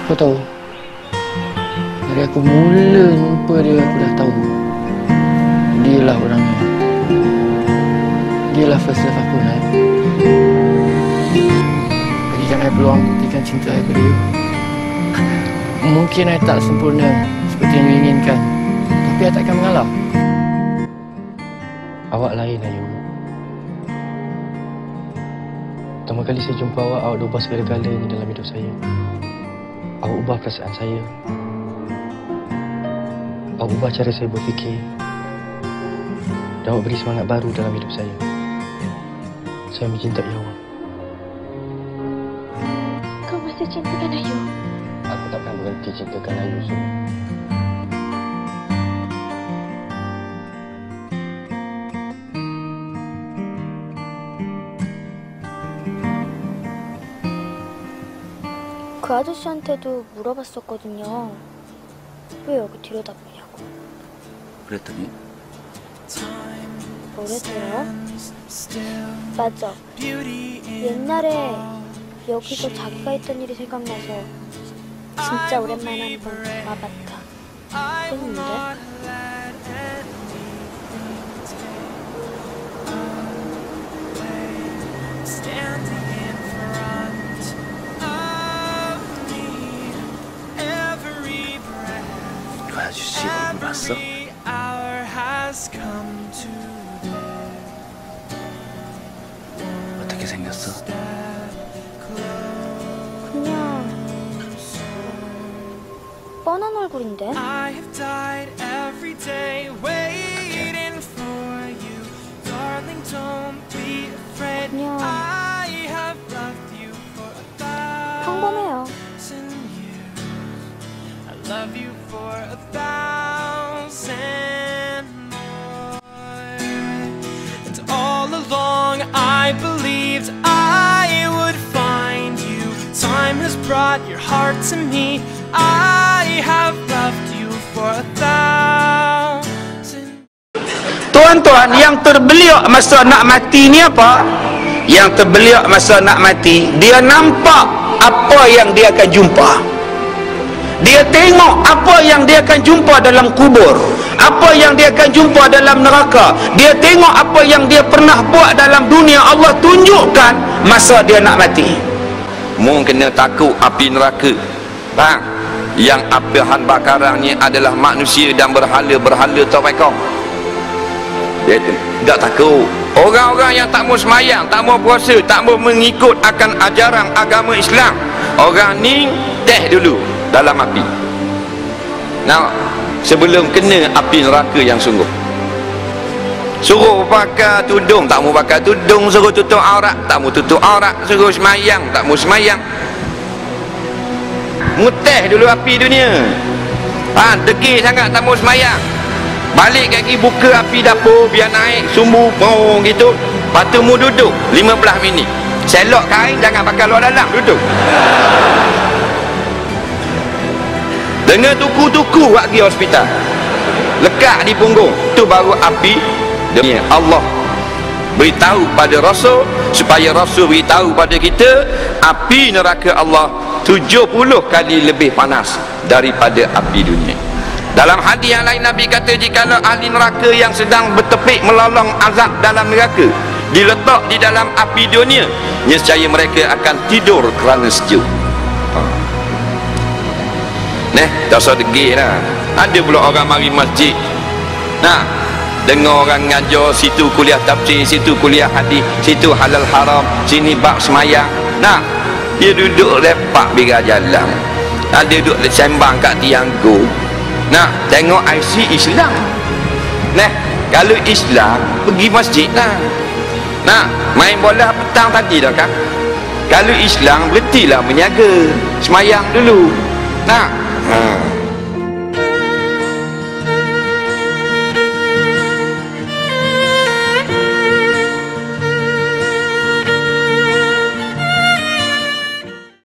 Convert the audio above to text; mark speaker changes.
Speaker 1: Kau tahu, dari aku mula jumpa dia, aku dah tahu dialah orangnya. Dialah first love aku, Nai. Berikan saya peluang buktikan cinta saya kepada you. Mungkin saya tak sempurna seperti yang you inginkan, tapi saya takkan mengalah.
Speaker 2: Awak lain, Ayu. Pertama kali saya jumpa awak, awak dah ubah segala-galanya dalam hidup saya. Awak ubah perasaan saya. Awak ubah cara saya berfikir. Dan awak beri semangat baru dalam hidup saya. Saya mencintai awak.
Speaker 3: Kau masih cintakan Ayu?
Speaker 2: Aku takkan berhenti cintakan Ayu semua.
Speaker 3: 그 아저씨한테도 물어봤었거든요. 왜 여기 들여다보냐고.
Speaker 4: 그랬더니
Speaker 3: 뭐래서요? 맞아. 옛날에 여기서 자기가 했던 일이 생각나서 진짜 오랜만에 한번 와봤다 했는데.
Speaker 4: 그 아저씨 얼굴 봤어? 어떻게 생겼어?
Speaker 3: 그냥 뻔한 얼굴인데. 그냥 평범해요.
Speaker 5: Love you for 1,000 more. And all along I believed I would find you. Time has brought your heart to me. I have loved you for 1,000.
Speaker 6: Tuan-tuan, yang terbeliak masa nak mati ni apa? Yang terbeliak masa nak mati, dia nampak apa yang dia akan jumpa. Dia tengok apa yang dia akan jumpa dalam kubur, apa yang dia akan jumpa dalam neraka. Dia tengok apa yang dia pernah buat dalam dunia. Allah tunjukkan masa dia nak mati.
Speaker 7: Mu kena takut api neraka. Faham? Yang api han bakarangnya adalah manusia dan berhala-berhala tau mereka. Dia tak takut. Orang-orang yang tak mau semayang, tak mau puasa, tak mau mengikut akan ajaran agama Islam, orang ni teh dulu dalam api. Nah, sebelum kena api neraka yang sungguh. Suruh pakai tudung, tak mau pakai tudung. Suruh tutup aurat, tak mau tutup aurat. Suruh semayang, tak mau semayang. Muteh dulu api dunia. Degil sangat tak mau semayang. Balik lagi buka api dapur, biar naik sumbu pong gitu. Lepas tu mu duduk 15 minit. Selok kain, jangan pakai luar dalam, duduk. Dengar tuku-tuku buat pergi hospital, lekat di punggung. Tu baru api dunia. Allah beritahu pada Rasul, supaya Rasul beritahu pada kita, api neraka Allah 70 kali lebih panas daripada api dunia. Dalam hadis yang lain Nabi kata, jikalau ahli neraka yang sedang bertepik melolong azab dalam neraka diletak di dalam api dunia, nescaya mereka akan tidur kerana sejuk. Tak usah degil lah. Ada pula orang mari masjid, dengar orang ngajar, situ kuliah tafsir, situ kuliah hadis, situ halal haram, sini bab semayang. Dia duduk lepak bira jalan, dia duduk sembang kat tiang go. Tengok IC Islam. Kalau Islam pergi masjid lah. Main bola petang tadi dah kan. Kalau Islam berhentilah menyaga, semayang dulu.